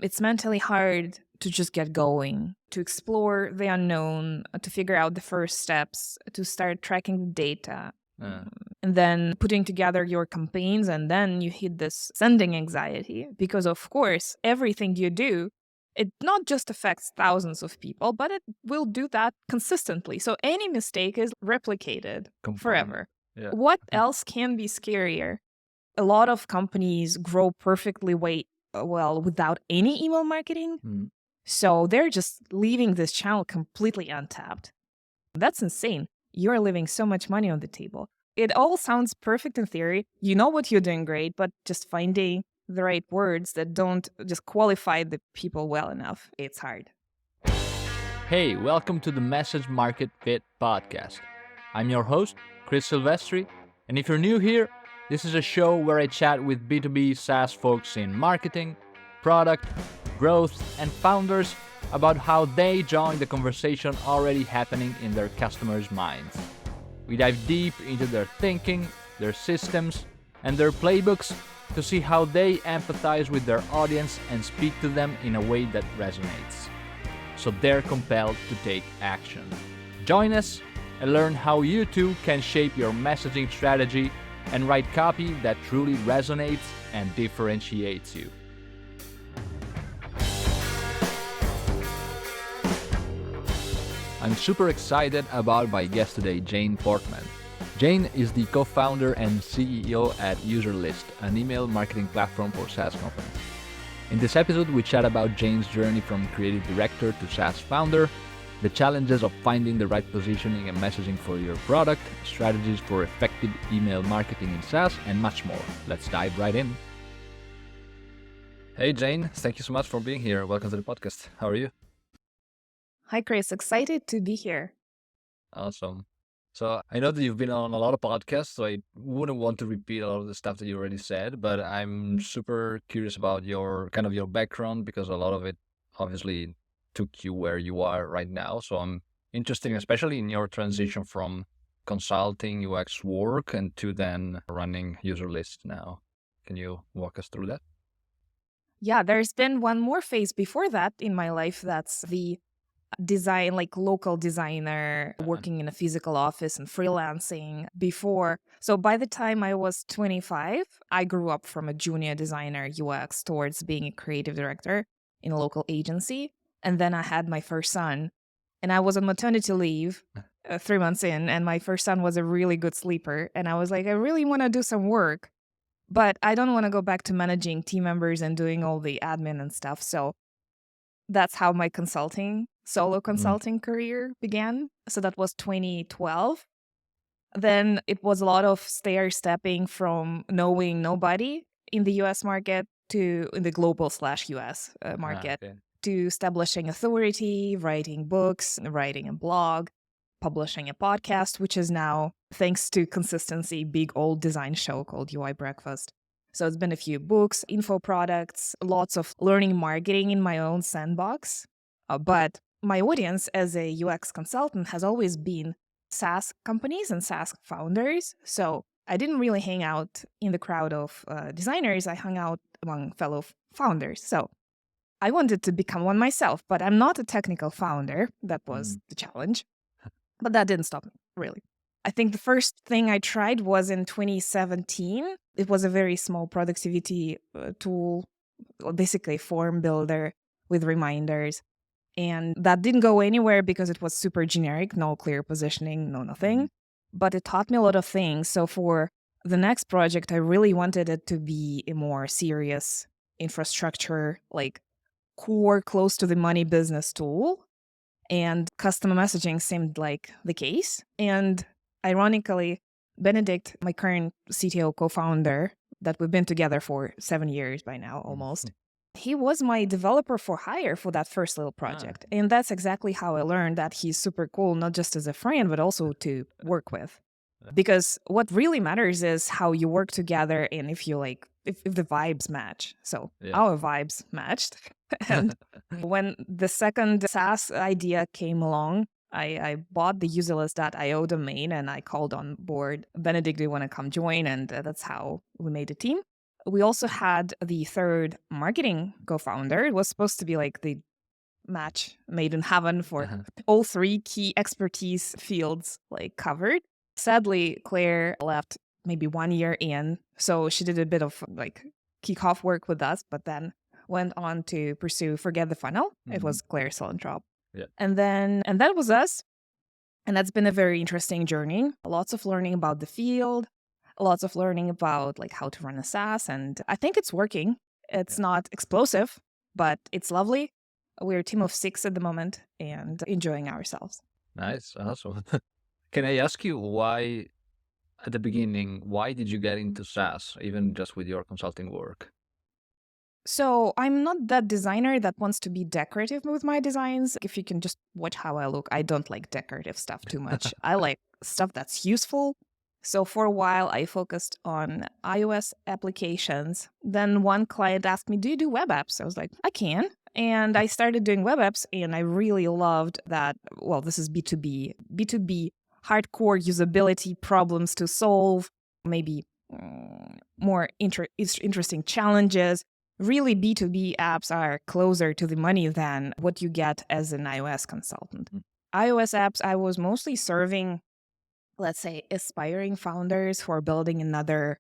It's mentally hard to just get going, to explore the unknown, to figure out the first steps, to start tracking the data, and then putting together your campaigns. And then you hit this sending anxiety because, of course, everything you do, it not just affects thousands of people, but it will do that consistently. So any mistake is replicated forever. Yeah. What else can be scarier? A lot of companies grow perfectly well without any email marketing. So they're just leaving this channel completely untapped. That's insane. You're leaving so much money on the table. It all sounds perfect in theory. You know what you're doing great, but just finding the right words that don't just qualify the people well enough, it's hard. Hey, welcome to the Message Market Fit podcast. I'm your host, Chris Silvestri, and if you're new here, this is a show where I chat with B2B SaaS folks in marketing, product, growth, and founders about how they join the conversation already happening in their customers' minds. We dive deep into their thinking, their systems, and their playbooks to see how they empathize with their audience and speak to them in a way that resonates, so they're compelled to take action. Join us and learn how you too can shape your messaging strategy and write copy that truly resonates and differentiates you. I'm super excited about my guest today, Jane Portman. Jane is the co-founder and CEO at Userlist, an email marketing platform for SaaS companies. In this episode, we chat about Jane's journey from creative director to SaaS founder, the challenges of finding the right positioning and messaging for your product, strategies for effective email marketing in SaaS, and much more. Let's dive right in. Hey, Jane, thank you so much for being here. Welcome to the podcast. How are you? Hi, Chris. Excited to be here. Awesome. So I know that you've been on a lot of podcasts, so I wouldn't want to repeat a lot of the stuff that you already said, but I'm super curious about your background because a lot of it obviously took you where you are right now. So I'm interested, especially in your transition from consulting UX work and to then running Userlist now. Can you walk us through that? Yeah, there's been one more phase before that in my life. That's the design, like local designer, working in a physical office and freelancing before. So by the time I was 25, I grew up from a junior designer UX towards being a creative director in a local agency. And then I had my first son, and I was on maternity leave 3 months in, and my first son was a really good sleeper. And I was like, I really want to do some work, but I don't want to go back to managing team members and doing all the admin and stuff. So that's how my solo consulting career began. So that was 2012. Then it was a lot of stair-stepping from knowing nobody in the US market to in the global/US market to establishing authority, writing books, writing a blog, publishing a podcast, which is now, thanks to consistency, big old design show called UI Breakfast. So it's been a few books, info products, lots of learning marketing in my own sandbox. But my audience as a UX consultant has always been SaaS companies and SaaS founders. So I didn't really hang out in the crowd of designers. I hung out among fellow founders. So I wanted to become one myself, but I'm not a technical founder. That was the challenge. But that didn't stop me, really. I think the first thing I tried was in 2017. It was a very small productivity tool, basically form builder with reminders. And that didn't go anywhere because it was super generic, no clear positioning, no nothing. But it taught me a lot of things. So for the next project, I really wanted it to be a more serious infrastructure, like core, close to the money business tool. And custom messaging seemed like the case. And ironically, Benedict, my current CTO co-founder, that we've been together for 7 years by now, almost, he was my developer for hire for that first little project. And that's exactly how I learned that he's super cool, not just as a friend, but also to work with. Because what really matters is how you work together and if you if the vibes match. So our vibes matched. And when the second SaaS idea came along, I bought the userlist.io domain and I called on board, Benedict, do you want to come join? And that's how we made a team. We also had the third marketing co-founder. It was supposed to be like the match made in heaven for Uh-huh. all three key expertise fields like covered. Sadly, Claire left maybe 1 year in, so she did a bit of like kickoff work with us, but then went on to pursue Forget the Funnel. It was Claire's silent job. Yeah. And that was us. And that's been a very interesting journey. Lots of learning about the field, lots of learning about like how to run a SaaS. And I think it's working. It's not explosive, but it's lovely. We're a team of 6 at the moment and enjoying ourselves. Nice. Awesome. Can I ask you why, at the beginning, why did you get into SaaS, even just with your consulting work? So I'm not that designer that wants to be decorative with my designs. If you can just watch how I look, I don't like decorative stuff too much. I like stuff that's useful. So for a while, I focused on iOS applications. Then one client asked me, "Do you do web apps?" I was like, "I can." And I started doing web apps, and I really loved that. Well, this is B2B. B2B, hardcore usability problems to solve, maybe more interesting challenges. Really, B2B apps are closer to the money than what you get as an iOS consultant. iOS apps, I was mostly serving, let's say, aspiring founders who are building another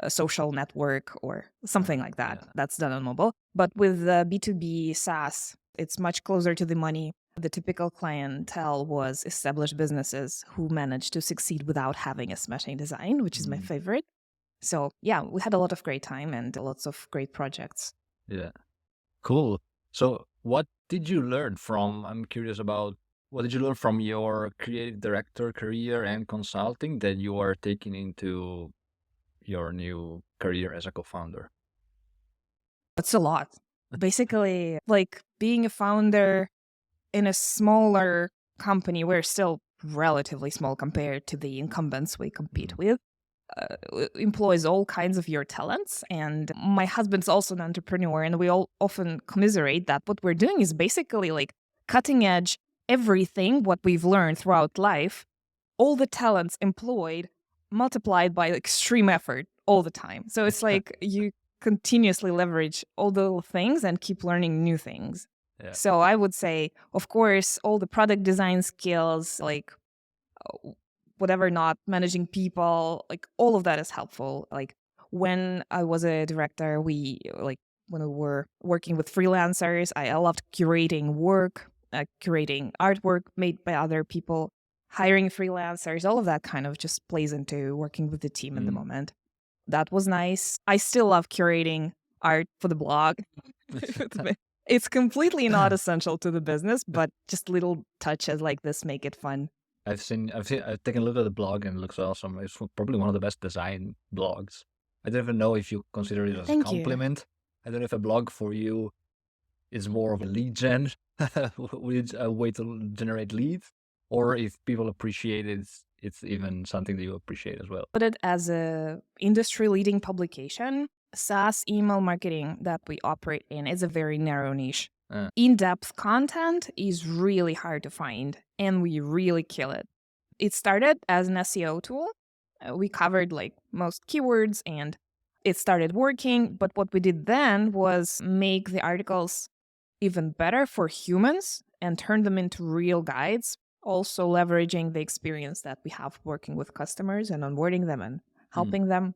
social network or something like that. Yeah. That's done on mobile. But with the B2B SaaS, it's much closer to the money. The typical clientele was established businesses who managed to succeed without having a smashing design, which is my favorite. So yeah, we had a lot of great time and lots of great projects. Yeah. Cool. So what did you learn from, I'm curious about, what did you learn from your creative director career and consulting that you are taking into your new career as a co-founder? It's a lot. Basically, like being a founder in a smaller company, we're still relatively small compared to the incumbents we compete with. Employs all kinds of your talents. And my husband's also an entrepreneur, and we all often commiserate that what we're doing is basically like cutting edge everything what we've learned throughout life, all the talents employed, multiplied by extreme effort all the time. So it's like you continuously leverage all the little things and keep learning new things. Yeah. So I would say, of course, all the product design skills, like whatever, not managing people, like all of that is helpful. Like when I was a director, when we were working with freelancers, I loved curating work, curating artwork made by other people, hiring freelancers, all of that kind of just plays into working with the team in the moment. That was nice. I still love curating art for the blog. It's completely not essential to the business, but just little touches like this make it fun. I've taken a look at the blog and it looks awesome. It's probably one of the best design blogs. I don't even know if you consider it as a Thank you. compliment. I don't know if a blog for you is more of a lead gen, with a way to generate leads, or if people appreciate it, it's even something that you appreciate as well. Put it as a industry-leading publication. SaaS email marketing that we operate in is a very narrow niche. In-depth content is really hard to find, and we really kill it. It started as an SEO tool. We covered like most keywords, and it started working. But what we did then was make the articles even better for humans and turn them into real guides, also leveraging the experience that we have working with customers and onboarding them and helping them.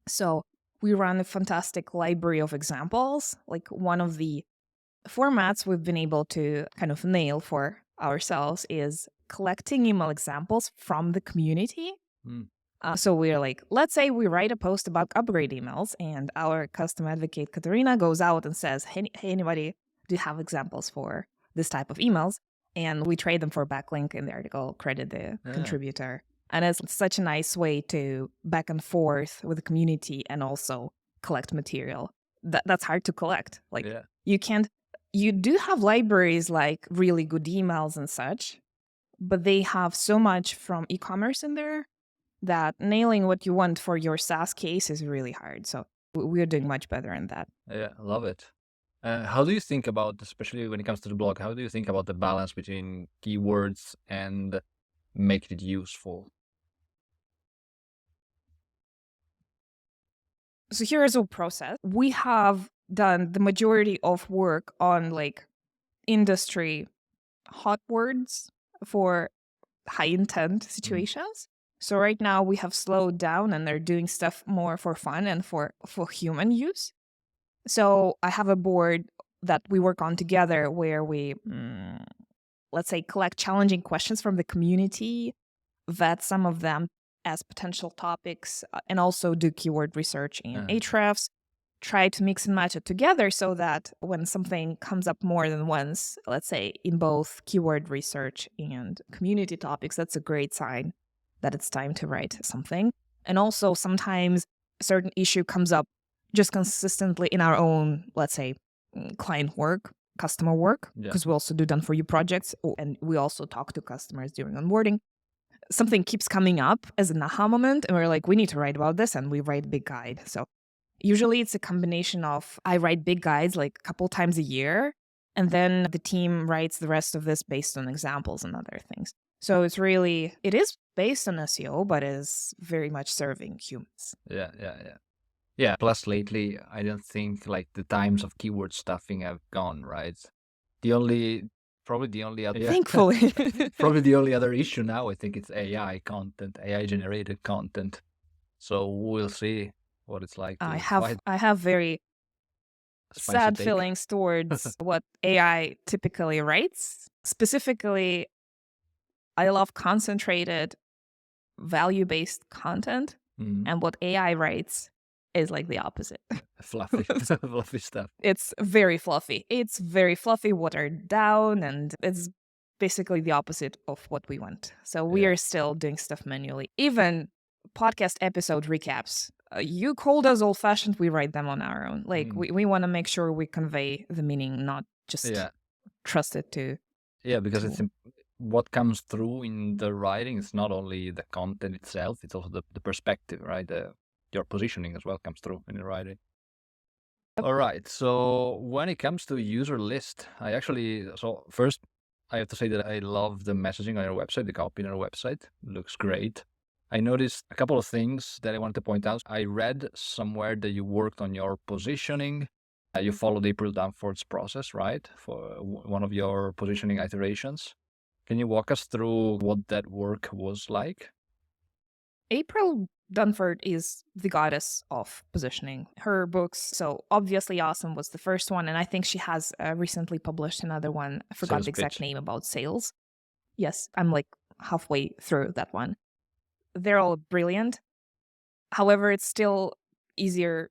So we run a fantastic library of examples. Like one of the formats we've been able to kind of nail for ourselves is collecting email examples from the community. So we're like, let's say we write a post about upgrade emails and our custom advocate Katerina goes out and says, hey, anybody, do you have examples for this type of emails? And we trade them for a backlink in the article, credit the contributor. And it's such a nice way to back and forth with the community and also collect material. That's hard to collect. Like you do have libraries like really good emails and such, but they have so much from e-commerce in there that nailing what you want for your SaaS case is really hard. So we're doing much better in that. Yeah, I love it. How do you think about, especially when it comes to the blog, how do you think about the balance between keywords and making it useful? So here is a process. We have done the majority of work on like industry hot words for high intent situations. So right now we have slowed down and they're doing stuff more for fun and for human use. So I have a board that we work on together where we, let's say, collect challenging questions from the community, vet some of them as potential topics, and also do keyword research in Ahrefs, try to mix and match it together so that when something comes up more than once, let's say in both keyword research and community topics, that's a great sign that it's time to write something. And also sometimes a certain issue comes up just consistently in our own, let's say, client work, customer work, because we also do done for you projects, and we also talk to customers during onboarding. Something keeps coming up as an aha moment, and we're like, we need to write about this, and we write a big guide. So usually it's a combination of I write big guides like a couple times a year, and then the team writes the rest of this based on examples and other things. So it is based on SEO, but is very much serving humans. Yeah, plus lately, I don't think like the times of keyword stuffing have gone, right? Probably the only other, Thankfully. probably the only other issue now, I think it's AI content, AI generated content. So we'll see what it's like. I have very sad feelings towards what AI typically writes. Specifically, I love concentrated, value-based content, and what AI writes is like the opposite. Fluffy, fluffy stuff. It's very fluffy. It's very fluffy, watered down, and it's basically the opposite of what we want. So we are still doing stuff manually. Even podcast episode recaps. You called us old-fashioned, we write them on our own. Like, we want to make sure we convey the meaning, not just trust it to... Yeah, because it's what comes through in the writing is not only the content itself, it's also the perspective, right? Your positioning as well comes through in the writing. All right, so when it comes to Userlist, first I have to say that I love the messaging on your website, the copy on your website. It looks great. I noticed a couple of things that I wanted to point out. I read somewhere that you worked on your positioning. You followed April Dunford's process, right? For one of your positioning iterations. Can you walk us through what that work was like? April Dunford is the goddess of positioning. Her books, so Obviously Awesome was the first one, and I think she has recently published another one. I forgot the exact name, about sales. Yes, I'm like halfway through that one. They're all brilliant. However, it's still easier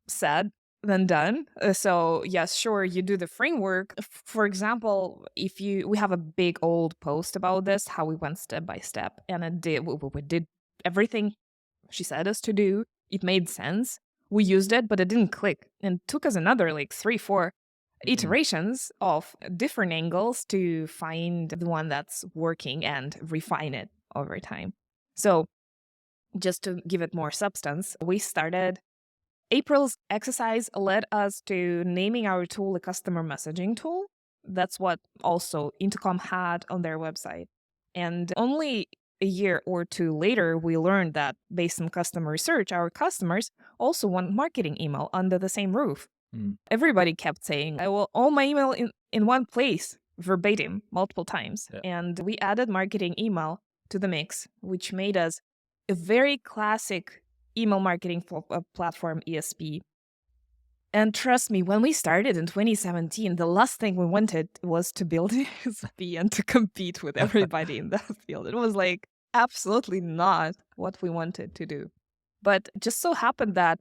said than done. So yes, sure, you do the framework. For example, we have a big old post about this, how we went step by step, and we did everything she said us to do. It made sense. We used it, but it didn't click, and took us another like 3-4 iterations of different angles to find the one that's working and refine it over time. So just to give it more substance, April's exercise led us to naming our tool a customer messaging tool. That's what also Intercom had on their website. And only a year or two later, we learned that based on customer research, our customers also want marketing email under the same roof. Everybody kept saying, I will all my email in one place, verbatim, multiple times. Yeah. And we added marketing email to the mix, which made us a very classic email marketing platform, ESP. And trust me, when we started in 2017, the last thing we wanted was to build an ESP and to compete with everybody in that field. It was like absolutely not what we wanted to do. But it just so happened that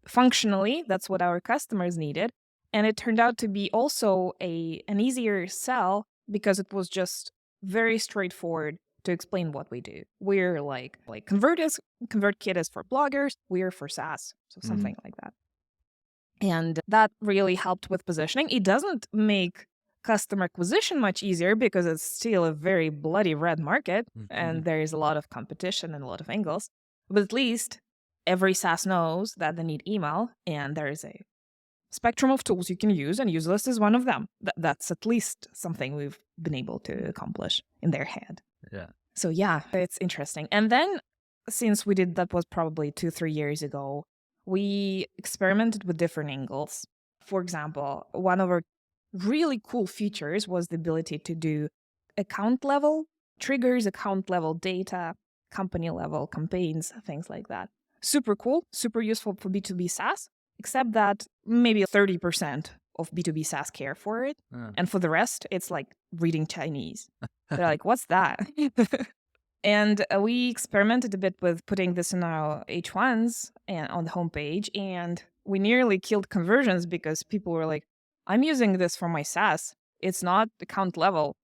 functionally, that's what our customers needed. And it turned out to be also an easier sell because it was just very straightforward to explain what we do. We're like ConvertKit is for bloggers, we're for SaaS, so something like that. And that really helped with positioning. It doesn't make customer acquisition much easier because it's still a very bloody red market and there is a lot of competition and a lot of angles. But at least every SaaS knows that they need email, and there is a spectrum of tools you can use, and Userlist is one of them. That's at least something we've been able to accomplish in their head. Yeah. So yeah, it's interesting. And then since we did, that was probably 2-3 years ago, we experimented with different angles. For example, one of our really cool features was the ability to do account level triggers, account level data, company level campaigns, things like that. Super cool, super useful for B2B SaaS, except that maybe 30% of B2B SaaS care for it. And for the rest, it's like reading Chinese. They're like, what's that? And we experimented a bit with putting this in our H1s and on the homepage, and we nearly killed conversions because people were like, I'm using this for my SaaS. It's not account level.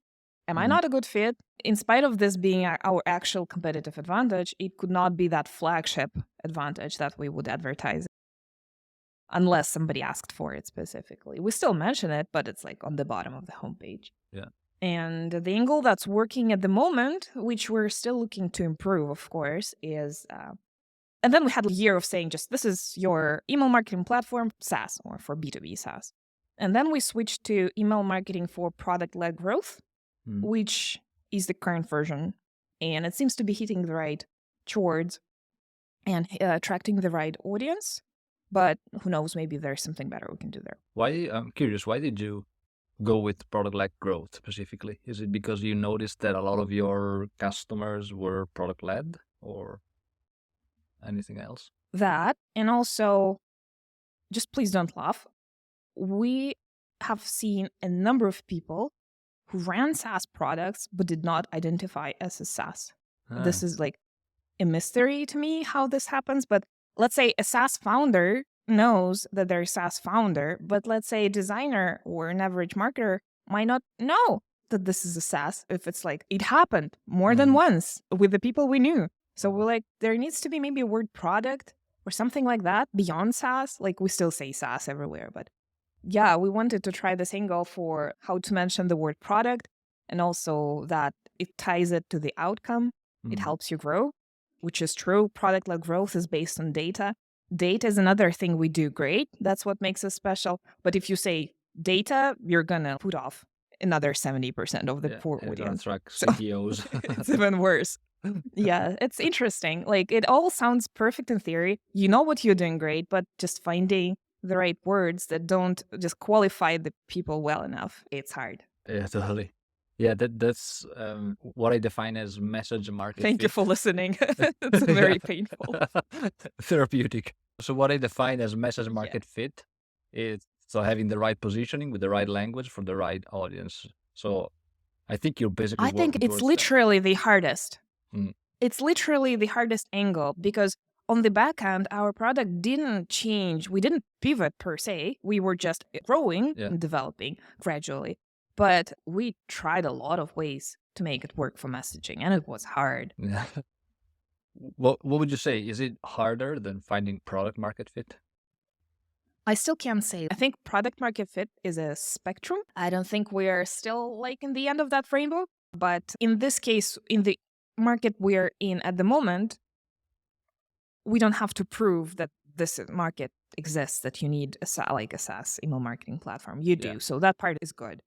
Am I not a good fit? In spite of this being our actual competitive advantage, it could not be that flagship advantage that we would advertise unless somebody asked for it specifically. We still mention it, but it's like on the bottom of the homepage. Yeah. And the angle that's working at the moment, which we're still looking to improve, of course, is... and then we had a year of saying just, this is your email marketing platform, SaaS, or for B2B SaaS. And then we switched to email marketing for product-led growth, which is the current version. And it seems to be hitting the right chords and attracting the right audience. But who knows, maybe there's something better we can do there. I'm curious, why did you go with product-led growth specifically? Is it because you noticed that a lot of your customers were product-led or anything else? That, and also, just please don't laugh. We have seen a number of people who ran SaaS products but did not identify as a SaaS. This is like a mystery to me how this happens, but let's say a SaaS founder knows that they're a SaaS founder, but let's say a designer or an average marketer might not know that this is a SaaS if it's like, it happened more than once with the people we knew. So we're like, there needs to be maybe a word product or something like that beyond SaaS. Like we still say SaaS everywhere, but yeah, we wanted to try this angle for how to mention the word product and also that it ties it to the outcome. It helps you grow, which is true. Product-led growth is based on data. Data is another thing we do great. That's what makes us special. But if you say data, you're going to put off another 70% of the poor audience. CTOs. So it's even worse. Yeah, it's interesting. Like it all sounds perfect in theory. You know what you're doing great, but just finding the right words that don't just qualify the people well enough, it's hard. Yeah, totally. Yeah, that's what I define as message market Thank you fit. for listening. It's very painful. Therapeutic. So what I define as message market fit is so having the right positioning with the right language for the right audience. So I think you're basically I think working it's towards that. literally the hardest. It's literally the hardest angle because on the back end, our product didn't change. We didn't pivot per se. We were just growing and developing gradually. But we tried a lot of ways to make it work for messaging, and it was hard. Yeah. What would you say? Is it harder than finding product market fit? I still can't say. I think product market fit is a spectrum. I don't think we're still like in the end of that rainbow. But in this case, in the market we're in at the moment, we don't have to prove that this market exists, that you need a SaaS email marketing platform. You do. So that part is good.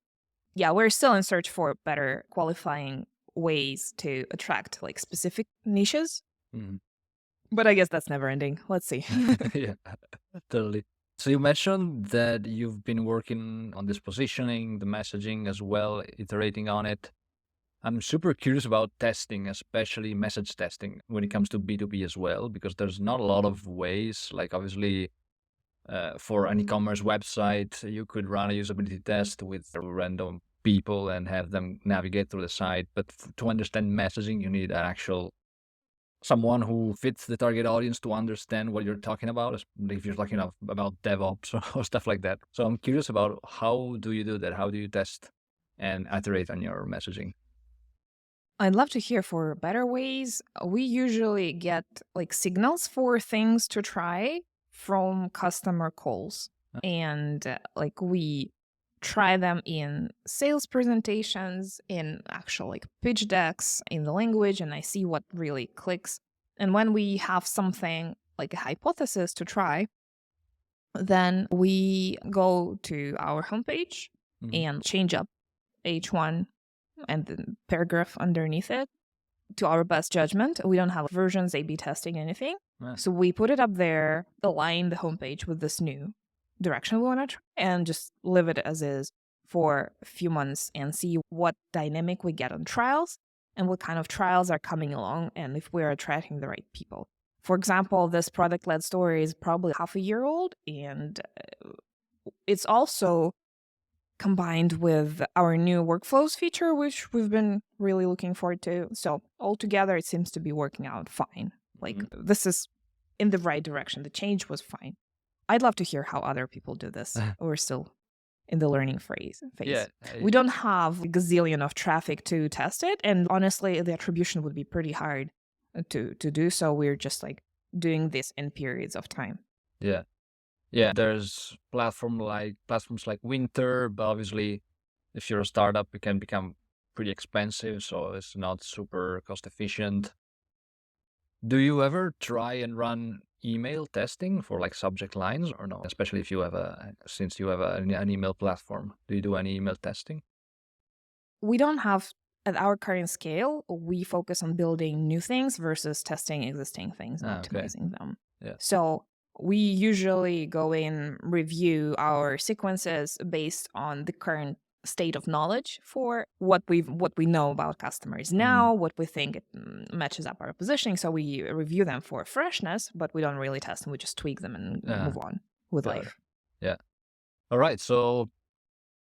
Yeah, we're still in search for better qualifying ways to attract like specific niches. But I guess that's never ending. Let's see. Yeah, totally. So you mentioned that you've been working on this positioning, the messaging as well, iterating on it. I'm super curious about testing, especially message testing when it comes to B2B as well, because there's not a lot of ways. Like obviously for an e-commerce website, you could run a usability test with random people and have them navigate through the site. But to understand messaging, you need an actual someone who fits the target audience to understand what you're talking about, if you're talking about DevOps or stuff like that. So I'm curious about how do you do that? How do you test and iterate on your messaging? I'd love to hear for better ways. We usually get like signals for things to try from customer calls. And like we try them in sales presentations, in actual like pitch decks, in the language, and I see what really clicks. And when we have something like a hypothesis to try, then we go to our homepage and change up H1 and the paragraph underneath it to our best judgment. We don't have versions, A/B testing, anything. Yeah. So we put it up there, align the homepage with this new direction we want to try, and just leave it as is for a few months and see what dynamic we get on trials and what kind of trials are coming along and if we're attracting the right people. For example, this product-led story is probably half a year old, and it's also combined with our new workflows feature, which we've been really looking forward to. So altogether, it seems to be working out fine. Like this is in the right direction. The change was fine. I'd love to hear how other people do this. We're still in the learning phase. Yeah. We don't have a gazillion of traffic to test it. And honestly, the attribution would be pretty hard to do. So we're just like doing this in periods of time. Yeah. Yeah, there's platforms like Winter, but obviously if you're a startup, it can become pretty expensive, so it's not super cost efficient. Do you ever try and run email testing for like subject lines or no? Especially if you have since you have an email platform, do you do any email testing? We don't have, at our current scale, we focus on building new things versus testing existing things and optimizing them. Yeah. So we usually go in, review our sequences based on the current state of knowledge for what we know about customers now, what we think it matches up our positioning. So we review them for freshness, but we don't really test them. We just tweak them and move on with life. Yeah. All right. So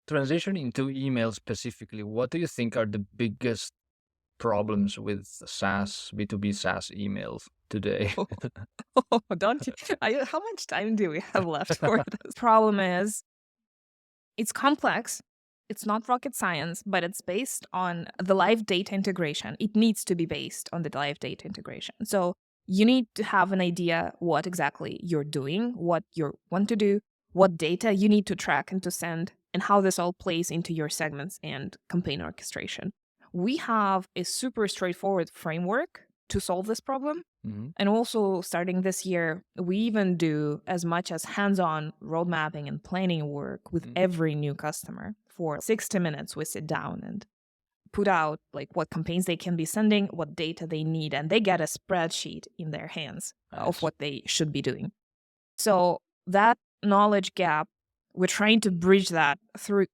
transitioning to email specifically, what do you think are the biggest problems with SaaS, B2B SaaS emails today? Don't you? How much time do we have left for this? Problem is, it's complex. It's not rocket science, but it's based on the live data integration. It needs to be based on the live data integration. So you need to have an idea what exactly you're doing, what you want to do, what data you need to track and to send, and how this all plays into your segments and campaign orchestration. We have a super straightforward framework to solve this problem. And also, starting this year, we even do as much as hands-on road mapping and planning work with every new customer. For 60 minutes, we sit down and put out like what campaigns they can be sending, what data they need, and they get a spreadsheet in their hands of what they should be doing. So that knowledge gap, we're trying to bridge that through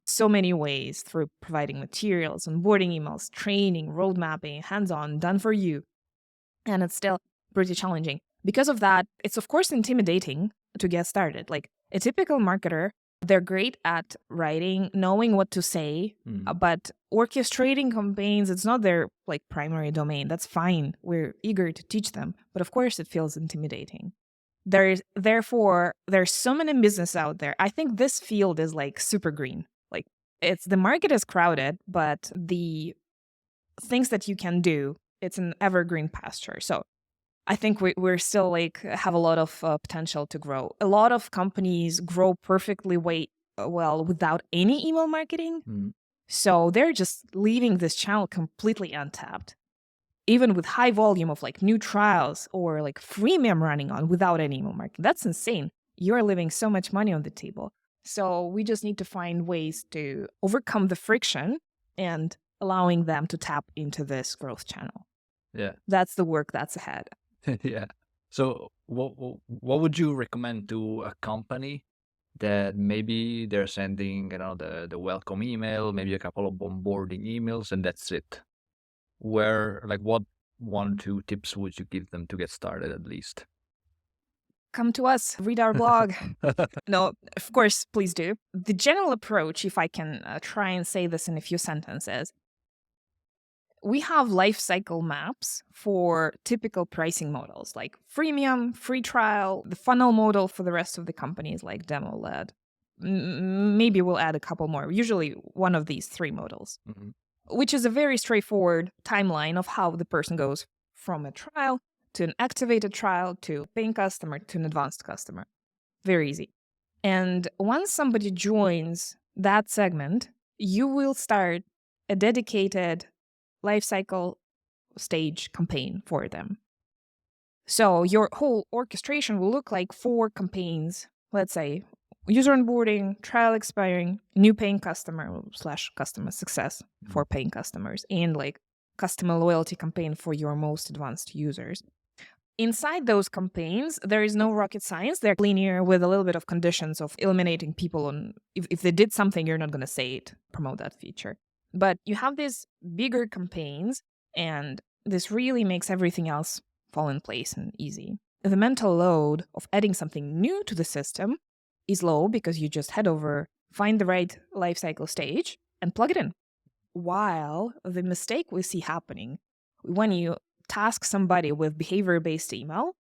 so many ways, through providing materials, onboarding emails, training, road mapping, hands-on, done for you. And it's still pretty challenging. Because of that, it's of course intimidating to get started. Like a typical marketer, they're great at writing, knowing what to say, but orchestrating campaigns, it's not their like primary domain. That's fine. We're eager to teach them. But of course, it feels intimidating. Therefore, there's so many businesses out there. I think this field is like super green. Like the market is crowded, but the things that you can do, it's an evergreen pasture. So I think we're still like have a lot of potential to grow. A lot of companies grow perfectly well without any email marketing. So they're just leaving this channel completely untapped. Even with high volume of like new trials or like freemium running on without any email marketing. That's insane. You're leaving so much money on the table. So we just need to find ways to overcome the friction and allowing them to tap into this growth channel. Yeah. That's the work that's ahead. Yeah. So what would you recommend to a company that maybe they're sending, the welcome email, maybe a couple of onboarding emails, and that's it? What 1-2 tips would you give them to get started at least? Come to us, read our blog. No, of course, please do. The general approach, if I can try and say this in a few sentences, we have life cycle maps for typical pricing models like freemium, free trial, the funnel model for the rest of the companies like demo-led. Maybe we'll add a couple more, usually one of these 3 models, which is a very straightforward timeline of how the person goes from a trial to an activated trial to a paying customer to an advanced customer. Very easy. And once somebody joins that segment, you will start a dedicated lifecycle stage campaign for them. So your whole orchestration will look like 4 campaigns, let's say user onboarding, trial expiring, new paying customer / customer success for paying customers, and like customer loyalty campaign for your most advanced users. Inside those campaigns, there is no rocket science. They're linear with a little bit of conditions of eliminating people on if they did something, you're not going to say it, promote that feature. But you have these bigger campaigns, and this really makes everything else fall in place and easy. The mental load of adding something new to the system is low because you just head over, find the right lifecycle stage, and plug it in. While the mistake we see happening when you task somebody with behavior-based email,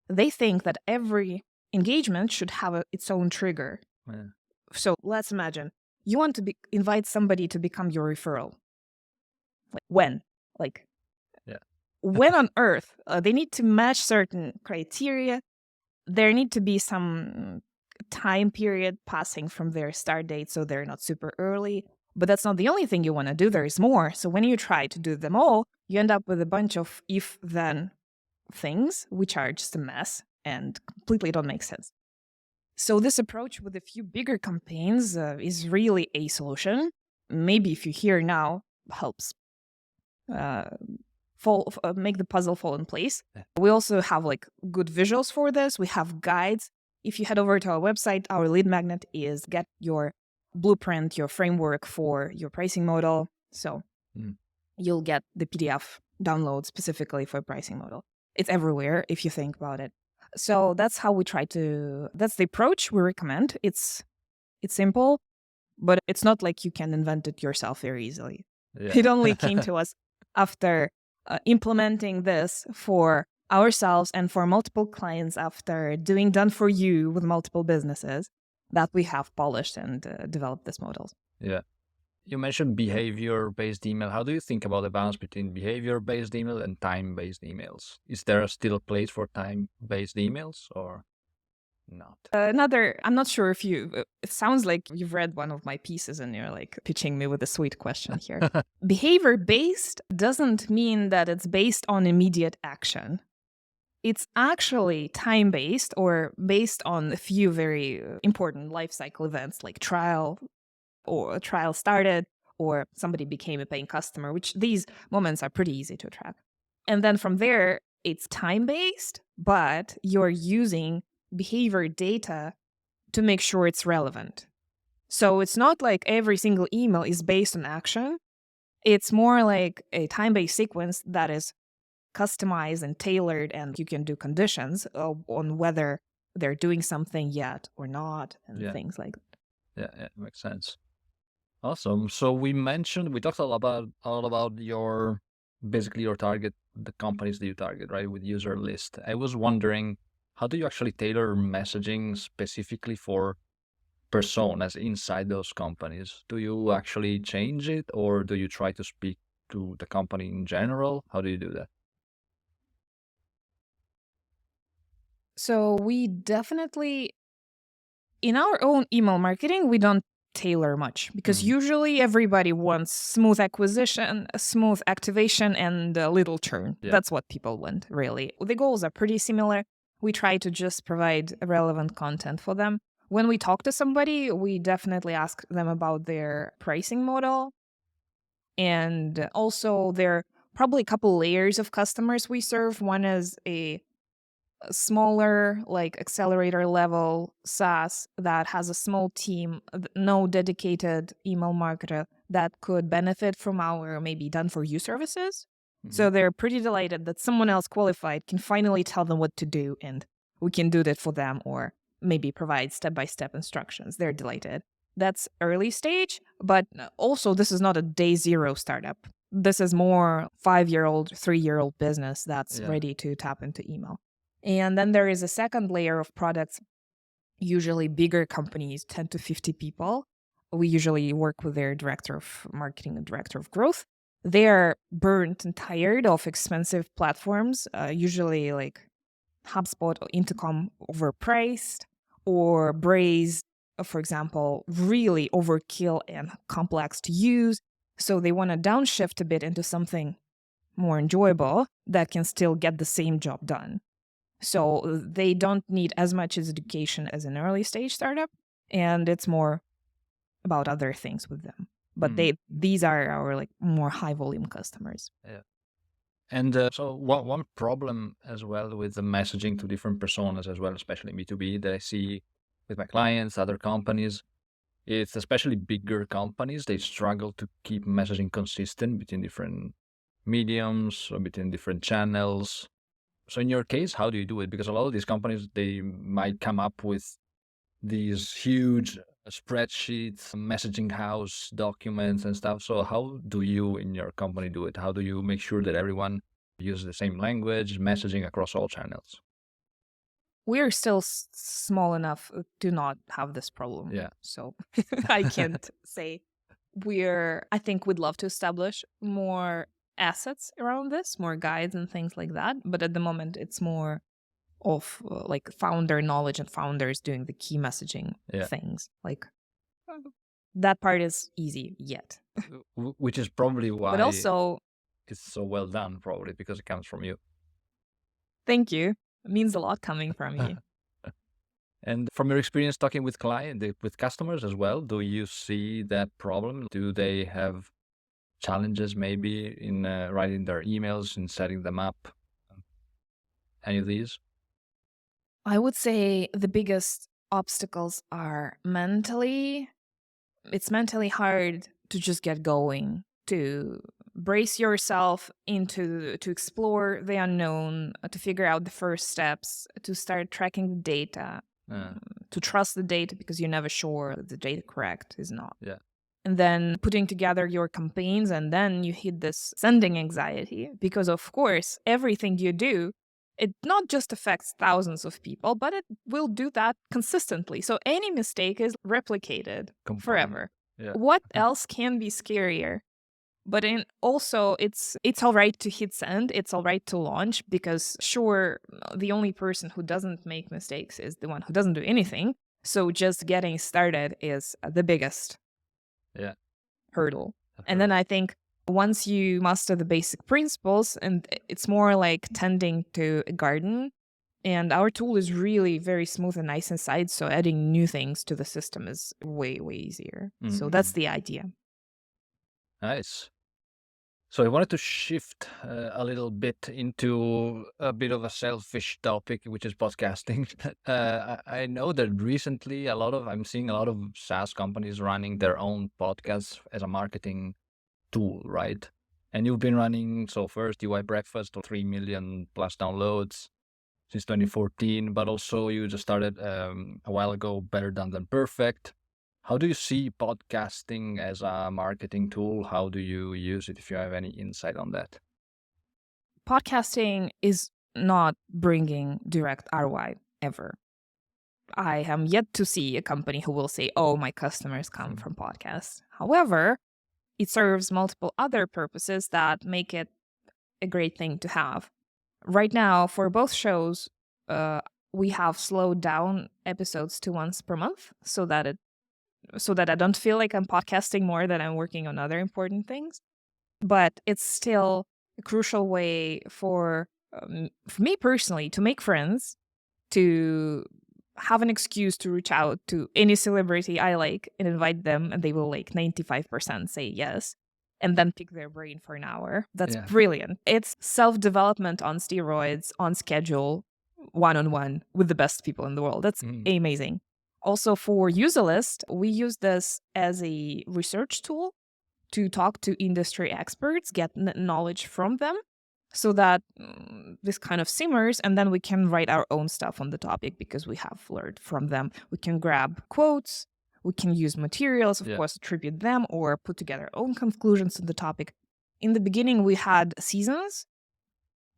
they think that every engagement should have its own trigger. Yeah. So let's imagine you want to invite somebody to become your referral. Like when? Like when on earth? They need to match certain criteria. There need to be some time period passing from their start date so they're not super early. But that's not the only thing you want to do. There is more. So when you try to do them all, you end up with a bunch of if-then things, which are just a mess and completely don't make sense. So this approach with a few bigger campaigns is really a solution. Maybe if you hear now, helps make the puzzle fall in place. Yeah. We also have like good visuals for this. We have guides. If you head over to our website, our lead magnet is get your blueprint, your framework for your pricing model. So you'll get the PDF download specifically for pricing model. It's everywhere if you think about it. So that's how we that's the approach we recommend. It's simple, but it's not like you can invent it yourself very easily. Yeah. It only came to us after implementing this for ourselves and for multiple clients after doing done for you with multiple businesses that we have polished and developed these models. Yeah. You mentioned behavior-based email. How do you think about the balance between behavior-based email and time-based emails? Is there still a place for time-based emails or not? I'm not sure if it sounds like you've read one of my pieces and you're like pitching me with a sweet question here. Behavior-based doesn't mean that it's based on immediate action. It's actually time-based or based on a few very important life cycle events like trial, or a trial started, or somebody became a paying customer, which these moments are pretty easy to track. And then from there, it's time-based, but you're using behavior data to make sure it's relevant. So it's not like every single email is based on action. It's more like a time-based sequence that is customized and tailored, and you can do conditions on whether they're doing something yet or not, and things like that. Yeah, makes sense. Awesome. So we talked a lot about your target, the companies that you target, right, with Userlist. I was wondering, how do you actually tailor messaging specifically for personas inside those companies? Do you actually change it, or do you try to speak to the company in general? How do you do that? So we definitely, in our own email marketing, we don't tailor much because usually everybody wants smooth acquisition, smooth activation, and a little churn. Yeah. That's what people want, really. The goals are pretty similar. We try to just provide relevant content for them. When we talk to somebody, we definitely ask them about their pricing model. And also, there are probably a couple layers of customers we serve. One is a smaller, like accelerator level SaaS that has a small team, no dedicated email marketer that could benefit from our maybe done for you services. So they're pretty delighted that someone else qualified can finally tell them what to do, and we can do that for them, or maybe provide step-by-step instructions. They're delighted. That's early stage, but also this is not a day zero startup. This is more 5-year-old, 3-year-old business that's ready to tap into email. And then there is a second layer of products, usually bigger companies, 10 to 50 people. We usually work with their director of marketing and director of growth. They are burnt and tired of expensive platforms, usually like HubSpot or Intercom overpriced, or Braze, for example, really overkill and complex to use. So they want to downshift a bit into something more enjoyable that can still get the same job done. So they don't need as much as education as an early stage startup, and it's more about other things with them. But these are our like more high volume customers. Yeah. And so one problem as well with the messaging to different personas as well, especially B2B, that I see with my clients, other companies, it's especially bigger companies, they struggle to keep messaging consistent between different mediums or between different channels. So in your case, how do you do it? Because a lot of these companies, they might come up with these huge spreadsheets, messaging house documents and stuff. So how do you in your company do it? How do you make sure that everyone uses the same language, messaging across all channels? We're still small enough to not have this problem. Yeah. So I can't say I think we'd love to establish more assets around this, more guides and things like that. But at the moment, it's more of like founder knowledge and founders doing the key messaging Yeah. things. Like that part is easy yet. Which is probably why But also, it's so well done, probably because it comes from you. thank you. It means a lot coming from you. And from your experience talking with with customers as well, do you see that problem? Do they have challenges maybe in writing their emails and setting them up? Any of these? I would say the biggest obstacles are it's mentally hard to just get going, to brace yourself to explore the unknown, to figure out the first steps, to start tracking the data, to trust the data because you're never sure that the data correct is not. Yeah. And then putting together your campaigns, and then you hit this sending anxiety because, of course, everything you do, it not just affects thousands of people, but it will do that consistently. So any mistake is replicated forever. Yeah. What else can be scarier? But also, it's all right to hit send. It's all right to launch because, sure, the only person who doesn't make mistakes is the one who doesn't do anything. So just getting started is the biggest hurdle. And then I think once you master the basic principles, and it's more like tending to a garden, and our tool is really very smooth and nice inside, so adding new things to the system is way, way easier. So that's the idea. Nice. So I wanted to shift a little bit into a bit of a selfish topic, which is podcasting. I know that recently I'm seeing a lot of SaaS companies running their own podcasts as a marketing tool, right? And you've been running, so first UI Breakfast, 3 million plus downloads since 2014, but also you just started a while ago, Better Done Than Perfect. How do you see podcasting as a marketing tool? How do you use it, if you have any insight on that? Podcasting is not bringing direct ROI ever. I am yet to see a company who will say, oh, my customers come from podcasts. However, it serves multiple other purposes that make it a great thing to have. Right now, for both shows, we have slowed down episodes to once per month so that I don't feel like I'm podcasting more than I'm working on other important things. But it's still a crucial way for me personally to make friends, to have an excuse to reach out to any celebrity I like and invite them, and they will like 95% say yes, and then pick their brain for an hour. That's brilliant. It's self-development on steroids, on schedule, one-on-one with the best people in the world. That's amazing. Also for Userlist, we use this as a research tool to talk to industry experts, get knowledge from them, so that this kind of simmers, and then we can write our own stuff on the topic because we have learned from them. We can grab quotes, we can use materials, of course, attribute them or put together our own conclusions on the topic. In the beginning, we had seasons.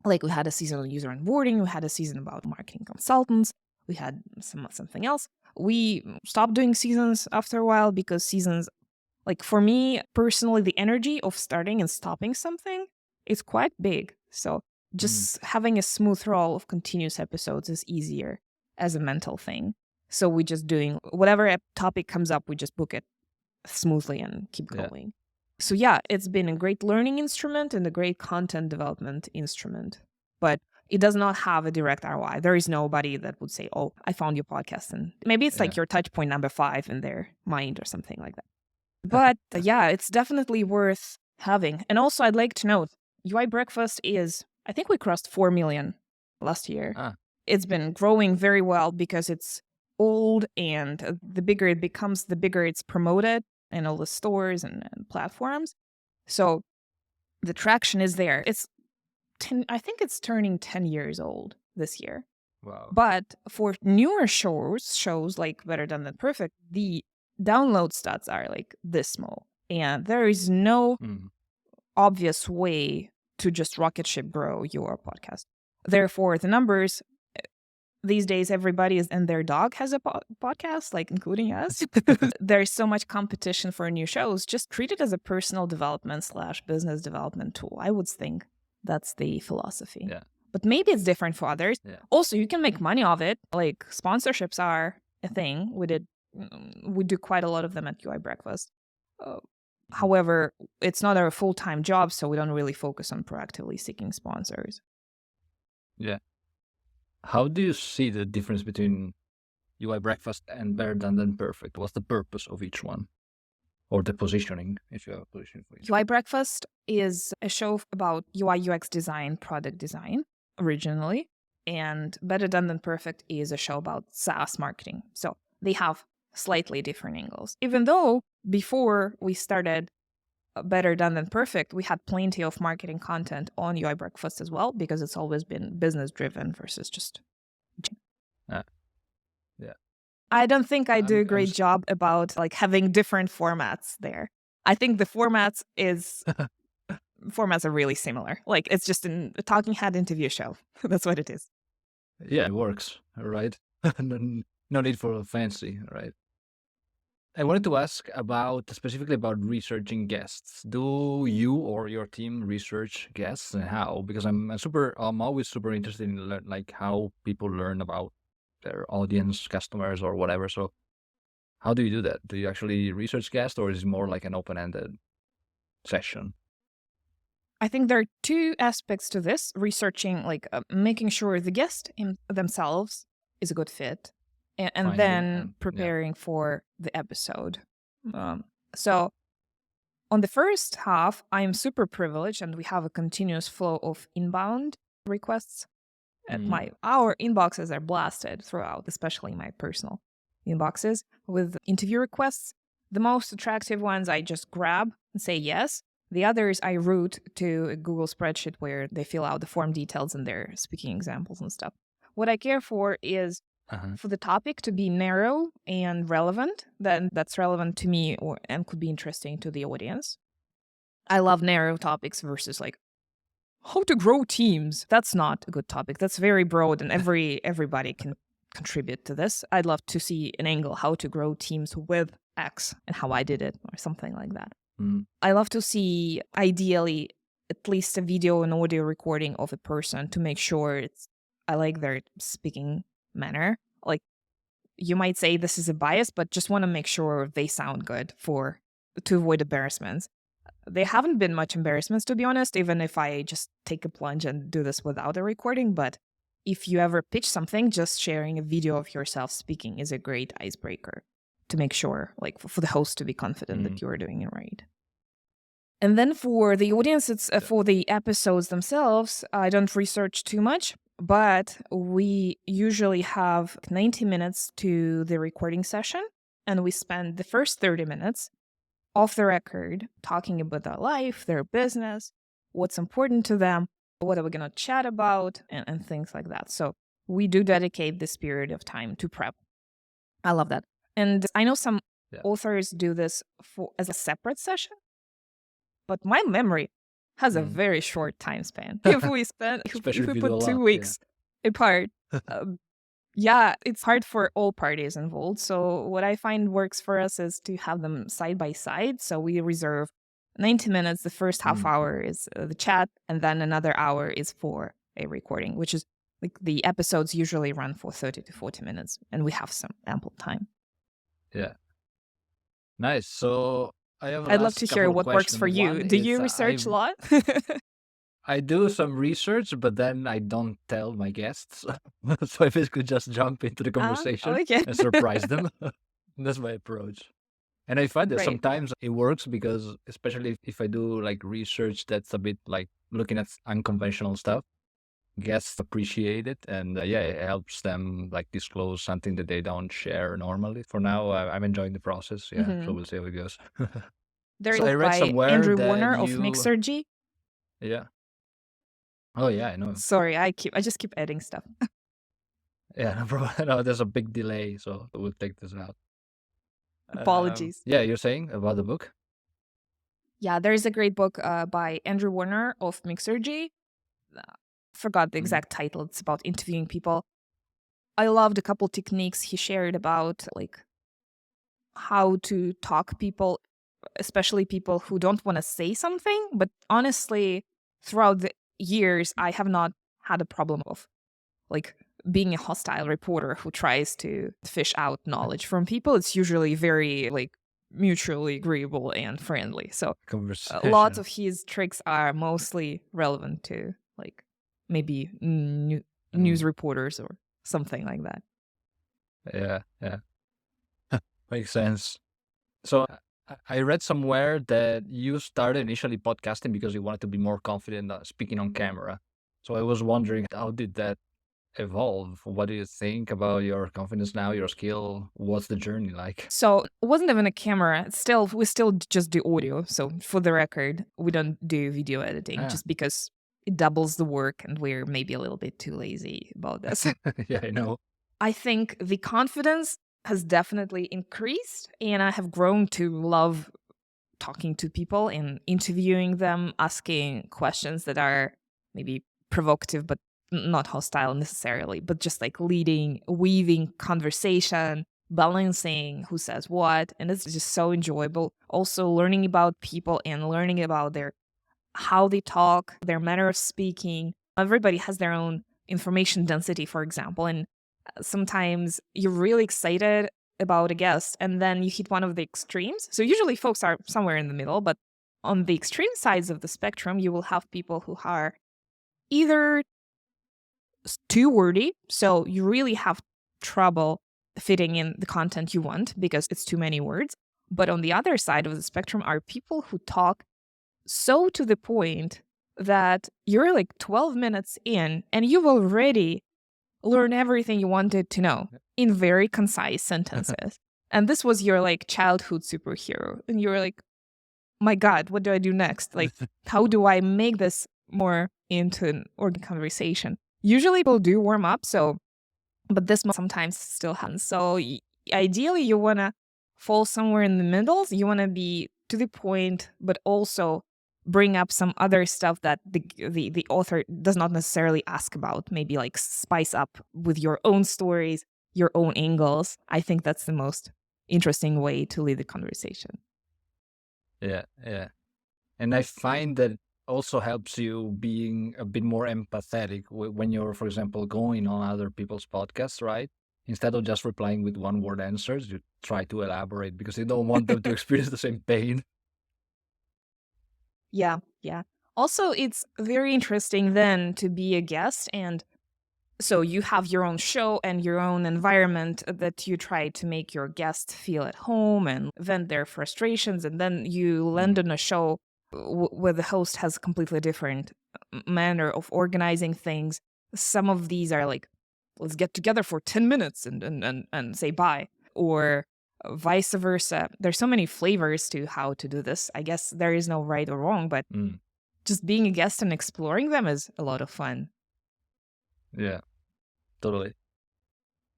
Like we had a season on user onboarding, we had a season about marketing consultants, we had something else. We stopped doing seasons after a while because seasons, like for me personally, the energy of starting and stopping something is quite big. So just having a smooth roll of continuous episodes is easier as a mental thing. So we're just doing whatever topic comes up, we just book it smoothly and keep going. So yeah, it's been a great learning instrument and a great content development instrument. But it does not have a direct ROI. There is nobody that would say, oh, I found your podcast. And maybe it's like your touch point number 5 in their mind or something like that. But yeah, it's definitely worth having. And also, I'd like to note, UI Breakfast is, I think we crossed 4 million last year. Ah, It's been growing very well because it's old, and the bigger it becomes, the bigger it's promoted in all the stores and platforms. So the traction is there. I think it's turning 10 years old this year. wow. But for newer shows like Better Done Than Perfect, the download stats are like this small. And there is no Mm. obvious way to just rocket ship grow your podcast. Therefore, the numbers these days, everybody and their dog has a podcast, like including us. There's so much competition for new shows. Just treat it as a personal development / business development tool. I would think that's the philosophy. Yeah. But maybe it's different for others. Yeah. Also, you can make money off it. Like sponsorships are a thing. We do quite a lot of them at UI Breakfast. However, it's not our full-time job, so we don't really focus on proactively seeking sponsors. Yeah. How do you see the difference between UI Breakfast and Better Than Perfect? What's the purpose of each one? Or the positioning, if you have a position for each? UI Breakfast is a show about UI UX design, product design originally, and Better Done Than Perfect is a show about SaaS marketing. So they have slightly different angles. Even though before we started Better Done Than Perfect, we had plenty of marketing content on UI Breakfast as well, because it's always been business driven versus just. Yeah. I don't think I do a great job about like having different formats there. I think the formats are really similar. Like it's just a talking head interview show. That's what it is. Yeah, it works, right? No need for fancy, right? I wanted to ask specifically about researching guests. Do you or your team research guests, and how? Because I'm always super interested in like how people learn about their audience, customers, or whatever. So how do you do that? Do you actually research guests, or is it more like an open-ended session? I think there are two aspects to this: researching, like making sure the guest themselves is a good fit, and then preparing for the episode. So on the first half, I am super privileged, and we have a continuous flow of inbound requests. And our inboxes are blasted throughout, especially my personal inboxes with interview requests. The most attractive ones I just grab and say yes. The others I route to a Google spreadsheet where they fill out the form details and their speaking examples and stuff. What I care for is for the topic to be narrow and relevant, that's relevant to me and could be interesting to the audience. I love narrow topics versus like how to grow teams. That's not a good topic. That's very broad, and everybody can contribute to this. I'd love to see an angle how to grow teams with X and how I did it, or something like that. I love to see, ideally, at least a video and audio recording of a person to make sure I like their speaking manner. Like, you might say this is a bias, but just want to make sure they sound good to avoid embarrassments. There haven't been much embarrassments, to be honest, even if I just take a plunge and do this without a recording. But if you ever pitch something, just sharing a video of yourself speaking is a great icebreaker to make sure, like, for the host to be confident that you're doing it right. And then for the audience, it's for the episodes themselves, I don't research too much, but we usually have 90 minutes to the recording session, and we spend the first 30 minutes off the record talking about their life, their business, what's important to them, what are we going to chat about, and things like that. So we do dedicate this period of time to prep. I love that. And I know some authors do this as a separate session, but my memory has a very short time span. If we put 2 weeks apart, it's hard for all parties involved. So what I find works for us is to have them side by side. So we reserve 90 minutes. The first half hour is the chat, and then another hour is for a recording, which is like the episodes usually run for 30 to 40 minutes, and we have some ample time. Yeah. Nice. So I'd love to hear what works for you. Do you research a lot? I do some research, but then I don't tell my guests. So I basically just jump into the conversation and surprise them. That's my approach. And I find that sometimes it works because, especially if I do like research that's a bit like looking at unconventional stuff. Guests appreciate it, and it helps them like disclose something that they don't share normally. For now, I'm enjoying the process. Yeah, so Hmm. we'll see how it goes. There's a So I book read by somewhere Andrew that Warner of you, Mixergy. yeah. Oh yeah, I know. Sorry, I just keep adding stuff. Yeah, no problem. No, there's a big delay, so we'll take this out. Apologies. Yeah, you're saying about the book? Yeah, there's a great book by Andrew Warner of Mixergy. Forgot the Mhm. exact title. It's about interviewing people. I loved a couple techniques he shared about like how to talk people, especially people who don't want to say something. But honestly, throughout the years, I have not had a problem of like being a hostile reporter who tries to fish out knowledge from people. It's usually very like mutually agreeable and friendly. So lots Conversation. of his tricks are mostly relevant to like maybe news Mm, reporters or something like that. yeah, yeah, makes sense. So I read somewhere that you started initially podcasting because you wanted to be more confident speaking on camera. So I was wondering, how did that evolve? What do you think about your confidence now, your skill? What's the journey like? So it wasn't even a camera. We still just do audio. So for the record, we don't do video editing Ah, just because it doubles the work and we're maybe a little bit too lazy about this. yeah, I know. I think the confidence has definitely increased and I have grown to love talking to people and interviewing them, asking questions that are maybe provocative but not hostile necessarily, but just like leading, weaving conversation, balancing who says what, and it's just so enjoyable. Also learning about people and learning about their how they talk, their manner of speaking. Everybody has their own information density, for example, and sometimes you're really excited about a guest and then you hit one of the extremes. So usually folks are somewhere in the middle, but on the extreme sides of the spectrum, you will have people who are either too wordy, so you really have trouble fitting in the content you want because it's too many words. But on the other side of the spectrum are people who talk so to the point that you're like 12 minutes in and you've already learned everything you wanted to know in very concise sentences. And this was your like childhood superhero. And you were like, my God, what do I do next? Like, how do I make this more into an organic conversation? Usually people do warm up, so, but this sometimes still happens. So ideally, you want to fall somewhere in the middle. You want to be to the point, but also bring up some other stuff that the author does not necessarily ask about. Maybe like spice up with your own stories, your own angles. I think that's the most interesting way to lead the conversation. Yeah, yeah. And I find that also helps you being a bit more empathetic when you're, for example, going on other people's podcasts, right? Instead of just replying with one word answers, you try to elaborate because you don't want them to experience the same pain. Yeah, yeah. Also, it's very interesting then to be a guest. And so you have your own show and your own environment that you try to make your guests feel at home and vent their frustrations. And then you land Mm, on a show where the host has a completely different manner of organizing things. Some of these are like, let's get together for 10 minutes and say bye. Or vice versa. There's so many flavors to how to do this. I guess there is no right or wrong, but mm, just being a guest and exploring them is a lot of fun. yeah, totally.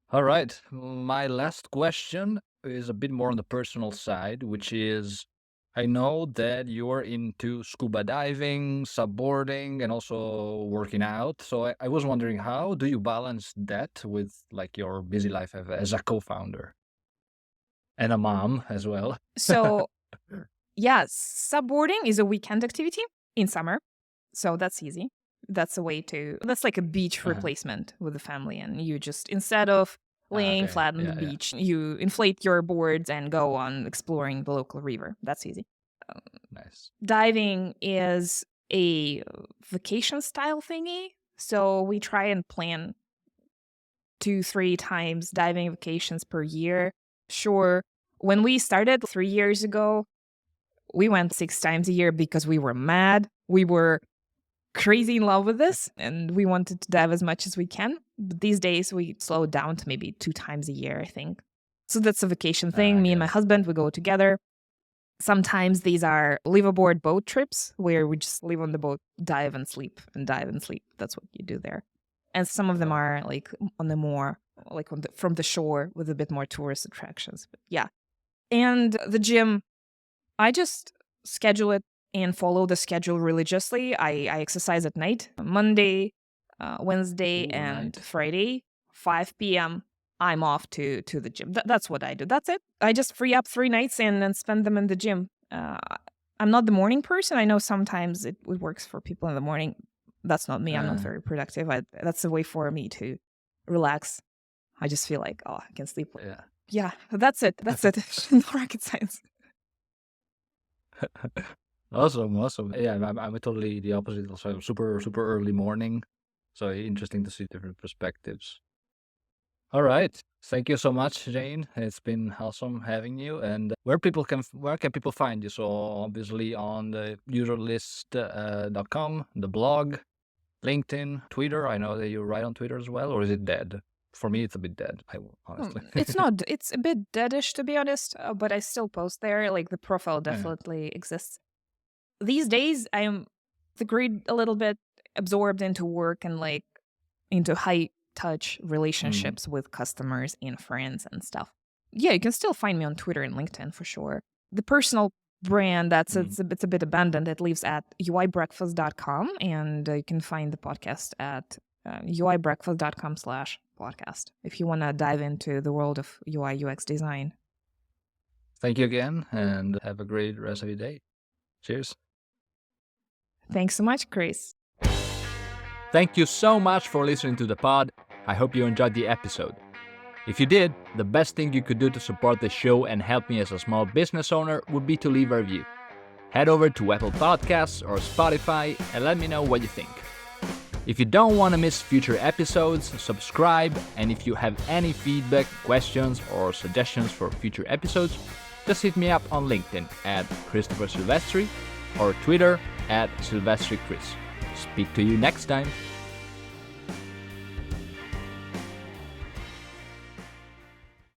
All right. My last question is a bit more on the personal side, which is I know that you're into scuba diving, subboarding, and also working out. So I was wondering, how do you balance that with like your busy life as a co-founder and a mom as well? So, yeah, subboarding is a weekend activity in summer. So that's easy. That's like a beach Uh-huh. replacement with the family. And you just, instead of Ah, laying okay. flat on the Yeah, yeah. beach, you inflate your boards and go on exploring the local river. That's easy. Nice. Diving is a vacation style thingy. So we try and plan 2-3 times diving vacations per year. Sure. When we started 3 years ago, we went 6 times a year because we were mad. We were crazy in love with this, and we wanted to dive as much as we can. But these days, we slow down to maybe 2 times a year, I think. So that's a vacation thing. Me and my husband, we go together. Sometimes these are liveaboard boat trips where we just live on the boat, dive and sleep, and dive and sleep. That's what you do there. And some of them are like on the more, like from the shore with a bit more tourist attractions. But yeah. And the gym, I just schedule it and follow the schedule religiously. I exercise at night, Monday, Wednesday, and Friday, 5 p.m. I'm off to the gym. That's what I do. That's it. I just free up 3 nights and then spend them in the gym. I'm not the morning person. I know sometimes it works for people in the morning. That's not me. I'm not very productive. That's a way for me to relax. I just feel like, I can sleep. Yeah, that's it. That's it. No rocket science. Awesome. Yeah, I'm totally the opposite. Also, super early morning. So interesting to see different perspectives. All right. Thank you so much, Jane. It's been awesome having you. And where can people find you? So obviously on the userlist.com, the blog, LinkedIn, Twitter. I know that you write on Twitter as well, or is it dead? For me, it's a bit dead, honestly. It's not. It's a bit deadish, to be honest, but I still post there. Like, the profile definitely exists. These days, I'm a little bit absorbed into work and like into high-touch relationships with customers and friends and stuff. Yeah, you can still find me on Twitter and LinkedIn for sure. The personal brand, it's a bit abandoned. It lives at uibreakfast.com, and you can find the podcast at uibreakfast.com/podcast if you want to dive into the world of UI UX design. Thank you again, and have a great rest of your day. Cheers. Thanks so much, Chris. Thank you so much for listening to the pod. I hope you enjoyed the episode. If you did, the best thing you could do to support the show and help me as a small business owner would be to leave a review. Head over to Apple Podcasts or Spotify and let me know what you think. If you don't want to miss future episodes, subscribe, and if you have any feedback, questions, or suggestions for future episodes, just hit me up on LinkedIn at Christopher Silvestri or Twitter at SilvestriChris. Speak to you next time.